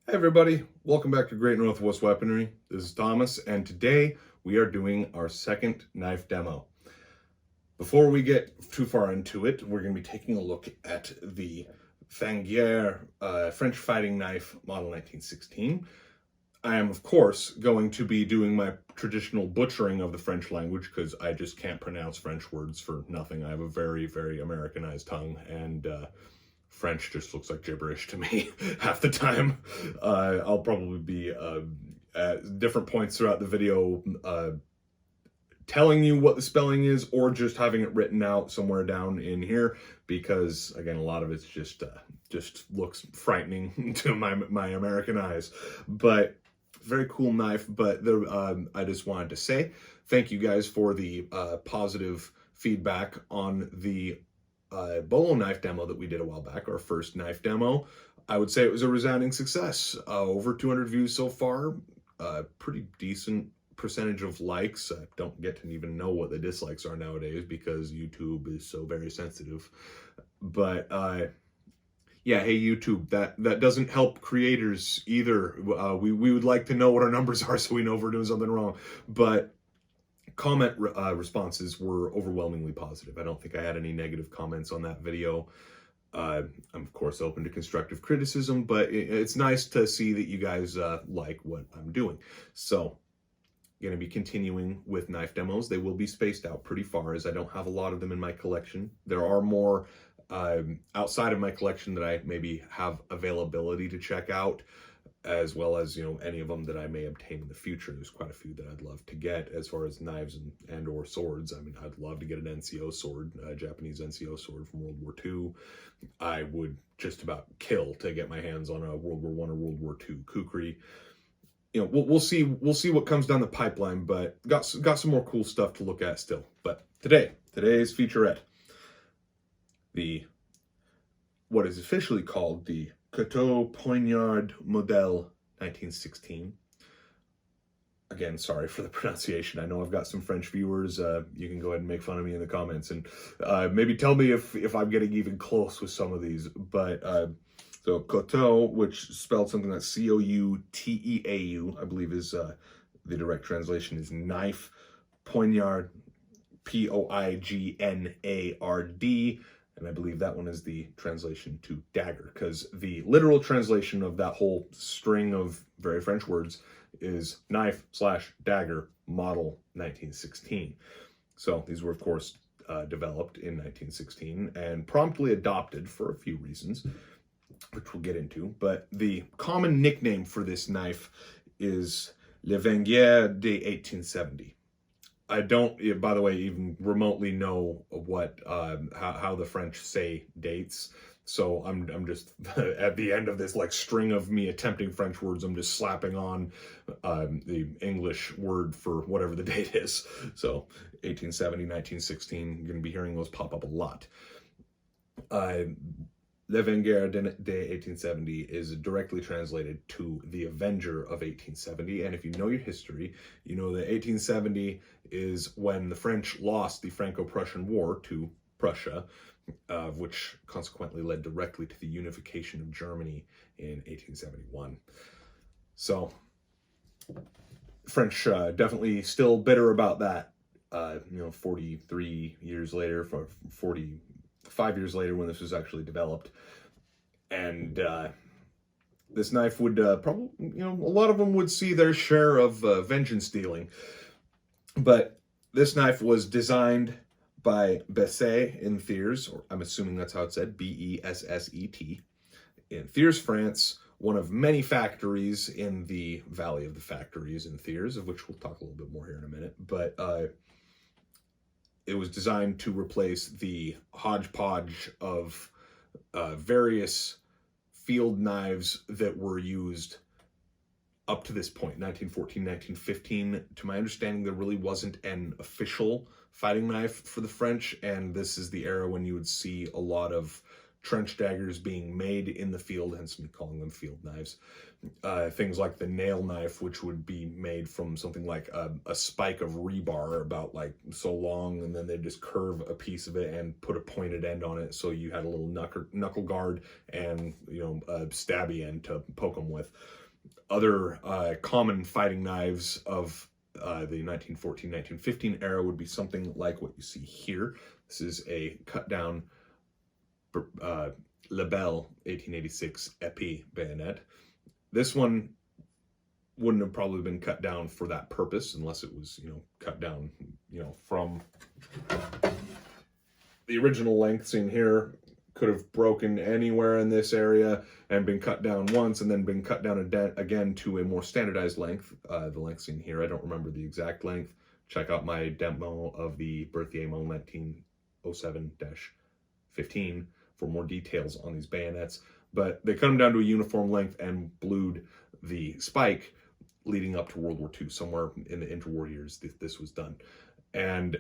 Hey everybody, welcome back to Great Northwest Weaponry. This is Thomas, and today we are doing our second knife demo. Before we get too far into it, we're going to be taking a look at the Venguer French fighting knife model 1916. I am, of course, going to be doing my traditional butchering of the French language because I just can't pronounce French words for nothing. I have a very, very Americanized tongue, and French just looks like gibberish to me half the time. I'll probably be at different points throughout the video telling you what the spelling is, or just having it written out somewhere down in here, because again, a lot of it's just looks frightening to my American eyes. But very cool knife. But I just wanted to say thank you guys for the positive feedback on the bolo knife demo that we did a while back, our first knife demo. I would say it was a resounding success. Over 200 views so far, pretty decent percentage of likes. I don't get to even know what the dislikes are nowadays because YouTube is so very sensitive. But yeah, hey YouTube, that doesn't help creators either. We would like to know what our numbers are so we know if we're doing something wrong. But comment responses were overwhelmingly positive. I don't think I had any negative comments on that video. I'm of course open to constructive criticism, but it's nice to see that you guys like what I'm doing. So going to be continuing with knife demos. They will be spaced out pretty far as I don't have a lot of them in my collection. There are more outside of my collection that I maybe have availability to check out, as well as, any of them that I may obtain in the future. There's quite a few that I'd love to get as far as knives and or swords. I mean, I'd love to get an NCO sword, a Japanese NCO sword from World War II. I would just about kill to get my hands on a World War I or World War II kukri. We'll see what comes down the pipeline, but got some more cool stuff to look at still. But today's featurette, what is officially called the Couteau Poignard Model 1916. Again, sorry for the pronunciation. I know I've got some French viewers. You can go ahead and make fun of me in the comments and maybe tell me if I'm getting even close with some of these. But so Couteau, which spelled something like Couteau, I believe is the direct translation is knife. Poignard, Poignard. And I believe that one is the translation to dagger, because the literal translation of that whole string of very French words is knife/dagger model 1916. So these were, of course, developed in 1916 and promptly adopted for a few reasons, which we'll get into. But the common nickname for this knife is Le Venguer de 1870. I don't, by the way, even remotely know what how the French say dates. So I'm just at the end of this like string of me attempting French words, I'm just slapping on the English word for whatever the date is. So 1870, 1916, you're going to be hearing those pop up a lot. Le Venguer de 1870 is directly translated to the Avenger of 1870. And if you know your history, you know that 1870 is when the French lost the Franco-Prussian War to Prussia, which consequently led directly to the unification of Germany in 1871. So French definitely still bitter about that. 43 years later, 45 years later when this was actually developed. And this knife would probably, a lot of them would see their share of vengeance dealing. But this knife was designed by Besset in Thiers, or I'm assuming that's how it's said, Besset, in Thiers, France, one of many factories in the Valley of the Factories in Thiers, of which we'll talk a little bit more here in a minute. But it was designed to replace the hodgepodge of various field knives that were used up to this point, 1914, 1915. To my understanding, there really wasn't an official fighting knife for the French, and this is the era when you would see a lot of trench daggers being made in the field, hence me calling them field knives. Things like the nail knife, which would be made from something like a spike of rebar about like so long, and then they just curve a piece of it and put a pointed end on it, so you had a little knuckle guard and, you know, a stabby end to poke them with. Other common fighting knives of the 1914-1915 era would be something like what you see here. This is a cut down Lebel 1886 Épée bayonet. This one wouldn't have probably been cut down for that purpose unless it was, you know, cut down, you know, from the original length seen here. Could have broken anywhere in this area and been cut down once and then been cut down again to a more standardized length. The length seen here, I don't remember the exact length. Check out my demo of the Berthier M1916 1907-15 for more details on these bayonets. But they cut them down to a uniform length and blued the spike leading up to World War II. Somewhere in the interwar years, this was done. And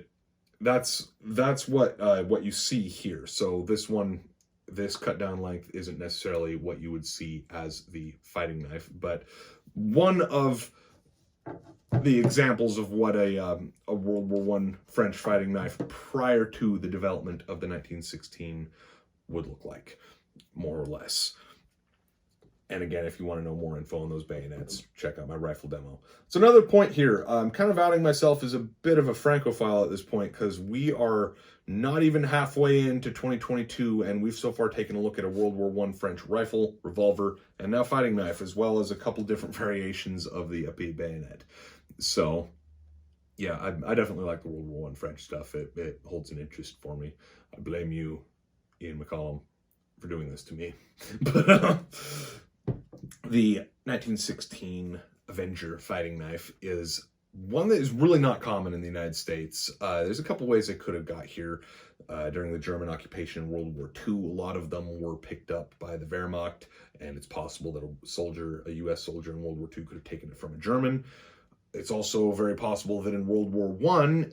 that's what you see here. So this cut down length isn't necessarily what you would see as the fighting knife, but one of the examples of what a World War I French fighting knife prior to the development of the 1916 would look like, more or less. And again, if you want to know more info on those bayonets, check out my rifle demo. So another point here, I'm kind of outing myself as a bit of a Francophile at this point, because we are not even halfway into 2022, and we've so far taken a look at a World War I French rifle, revolver, and now fighting knife, as well as a couple different variations of the épée bayonet. So, yeah, I definitely like the World War I French stuff. It holds an interest for me. I blame you, Ian McCollum, for doing this to me. But the 1916 Avenger fighting knife is one that is really not common in the United States. There's a couple ways it could have got here. During the German occupation in World War II, a lot of them were picked up by the Wehrmacht, and it's possible that a U.S. soldier in World War II could have taken it from a German. It's also very possible that in World War I,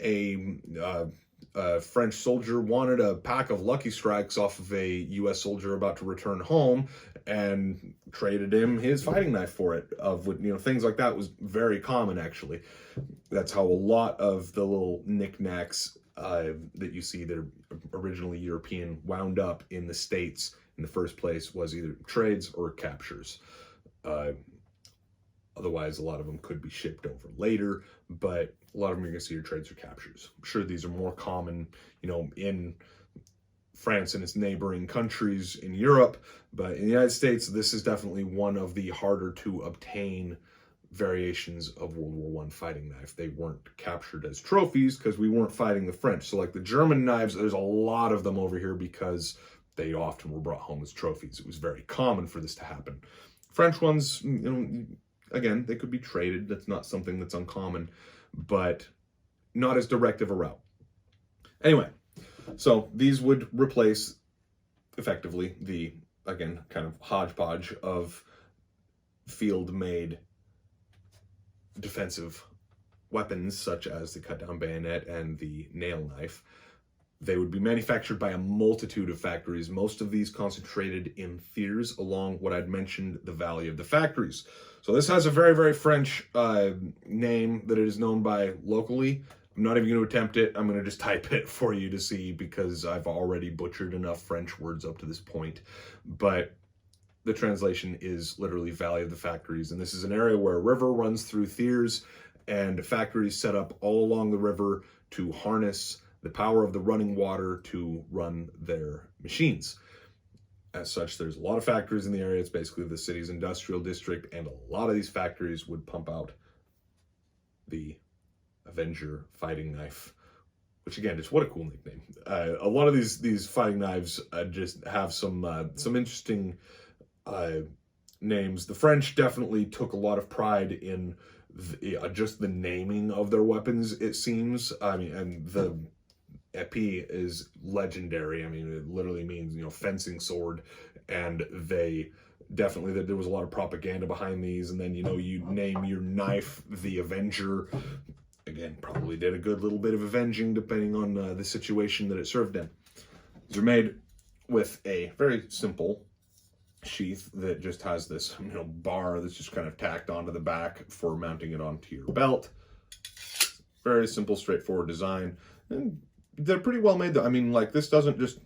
a French soldier wanted a pack of Lucky Strikes off of a U.S. soldier about to return home and traded him his fighting knife for it. Things like that was very common, actually. That's how a lot of the little knickknacks that you see that are originally European wound up in the States in the first place, was either trades or captures. Otherwise, a lot of them could be shipped over later, but a lot of them you're going to see your trades or captures. I'm sure these are more common, in France and its neighboring countries in Europe, but in the United States, this is definitely one of the harder to obtain variations of World War I fighting knife. They weren't captured as trophies because we weren't fighting the French. So like the German knives, there's a lot of them over here because they often were brought home as trophies. It was very common for this to happen. French ones, again, they could be traded. That's not something that's uncommon, but not as direct of a route. Anyway, so these would replace effectively the, again, kind of hodgepodge of field-made defensive weapons such as the cut-down bayonet and the nail knife. They would be manufactured by a multitude of factories, most of these concentrated in Thiers along what I'd mentioned, the Valley of the Factories. So this has a very, very French name that it is known by locally. I'm not even going to attempt it. I'm going to just type it for you to see because I've already butchered enough French words up to this point. But the translation is literally Valley of the Factories. And this is an area where a river runs through Thiers and factories set up all along the river to harness the power of the running water to run their machines. As such, there's a lot of factories in the area. It's basically the city's industrial district, and a lot of these factories would pump out the Avenger fighting knife, which again, just what a cool nickname. A lot of these fighting knives just have some interesting names. The French definitely took a lot of pride in just the naming of their weapons, it seems. I mean, and the épée is legendary. I mean, it literally means, fencing sword. And they definitely, there was a lot of propaganda behind these. And then, you name your knife the Avenger. Again, probably did a good little bit of avenging depending on the situation that it served in. These are made with a very simple sheath that just has this, bar that's just kind of tacked onto the back for mounting it onto your belt. Very simple, straightforward design, and they're pretty well made though. I mean, like, this doesn't just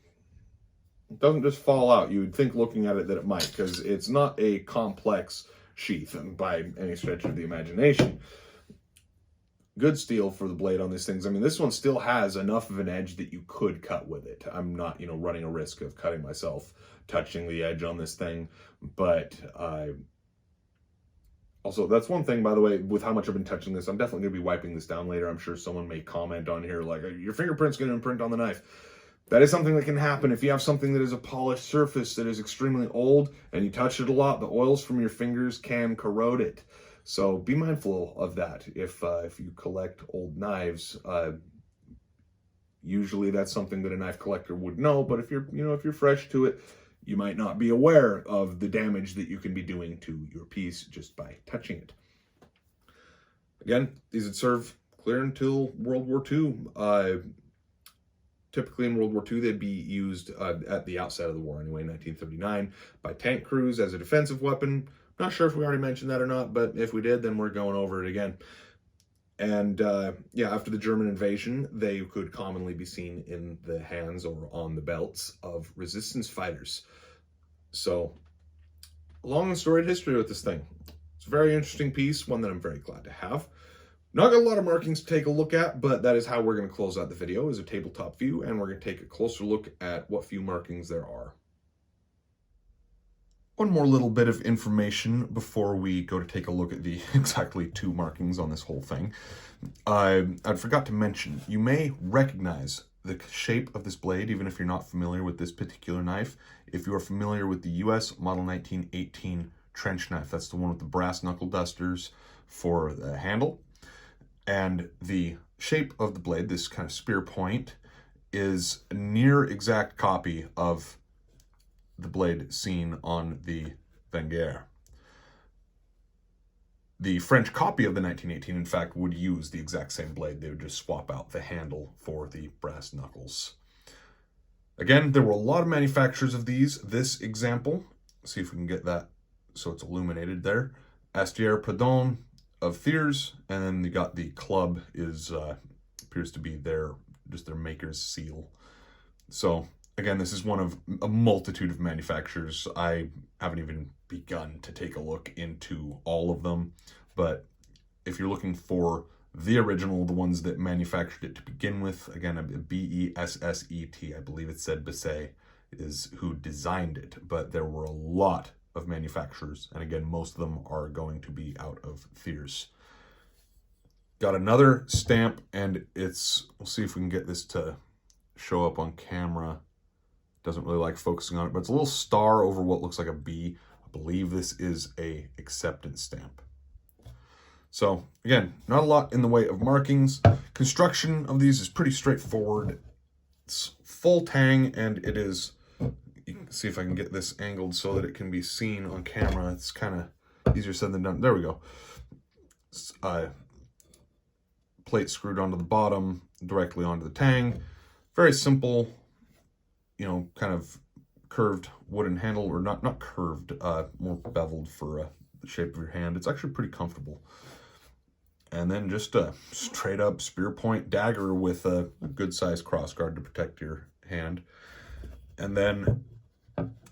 fall out. You would think looking at it that it might, because it's not a complex sheath by any stretch of the imagination. Good steel for the blade on these things. I mean, this one still has enough of an edge that you could cut with it. I'm not, running a risk of cutting myself touching the edge on this thing, but also, that's one thing, by the way, with how much I've been touching this. I'm definitely going to be wiping this down later. I'm sure someone may comment on here like, your fingerprint's going to imprint on the knife. That is something that can happen if you have something that is a polished surface that is extremely old and you touch it a lot. The oils from your fingers can corrode it. So be mindful of that if you collect old knives. Usually that's something that a knife collector would know, but if you're fresh to it, you might not be aware of the damage that you can be doing to your piece just by touching it. Again, these would serve clear until World War II. Typically in World War II, they'd be used at the outset of the war anyway, 1939, by tank crews as a defensive weapon. Not sure if we already mentioned that or not, but if we did, then we're going over it again. And after the German invasion, they could commonly be seen in the hands or on the belts of resistance fighters. So, long and storied history with this thing. It's a very interesting piece, one that I'm very glad to have. Not got a lot of markings to take a look at, but that is how we're going to close out the video, is a tabletop view, and we're going to take a closer look at what few markings there are. One more little bit of information before we go to take a look at the exactly 2 markings on this whole thing. I forgot to mention, you may recognize the shape of this blade even if you're not familiar with this particular knife. If you are familiar with the US Model 1918 trench knife, that's the one with the brass knuckle dusters for the handle. And the shape of the blade, this kind of spear point, is a near exact copy of the blade seen on the Venguer. The French copy of the 1918, in fact, would use the exact same blade. They would just swap out the handle for the brass knuckles. Again, there were a lot of manufacturers of these. This example, see if we can get that so it's illuminated there. Astier Pradon of Thiers, and then you got the club is appears to be just their maker's seal. So again, this is one of a multitude of manufacturers. I haven't even begun to take a look into all of them, but if you're looking for the original, the ones that manufactured it to begin with, again, B-E-S-S-E-T, I believe it said Bisset, is who designed it, but there were a lot of manufacturers, and again, most of them are going to be out of Thiers. Got another stamp, and we'll see if we can get this to show up on camera. Doesn't really like focusing on it, but it's a little star over what looks like a B. I believe this is a acceptance stamp. So again, not a lot in the way of markings. Construction of these is pretty straightforward. It's full tang, and it is, you can see if I can get this angled so that it can be seen on camera. It's kind of easier said than done. There we go. Plate screwed onto the bottom, directly onto the tang. Very simple, kind of curved wooden handle, or not curved, more beveled for the shape of your hand. It's actually pretty comfortable. And then just a straight up spear point dagger with a good sized crossguard to protect your hand. And then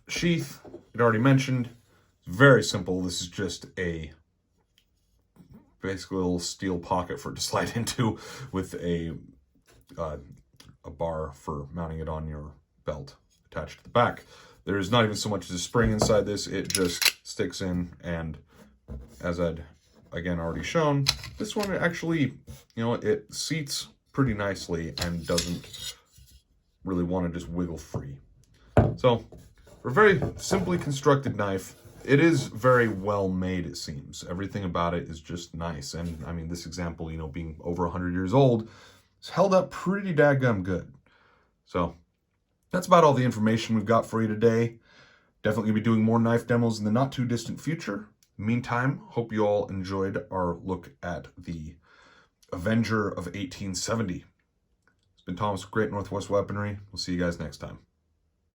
sheath, I'd already mentioned, very simple. This is just basically a little steel pocket for it to slide into with a bar for mounting it on your belt attached to the back. There's not even so much as a spring inside this. It just sticks in, and as I'd again already shown, this one actually, it seats pretty nicely and doesn't really want to just wiggle free. So for a very simply constructed knife, it is very well made, it seems. Everything about it is just nice. And I mean, this example, being over 100 years old, it's held up pretty daggum good. So that's about all the information we've got for you today. Definitely gonna be doing more knife demos in the not too distant future. Meantime, hope you all enjoyed our look at the Avenger of 1870. It's been Thomas with Great Northwest Weaponry. We'll see you guys next time.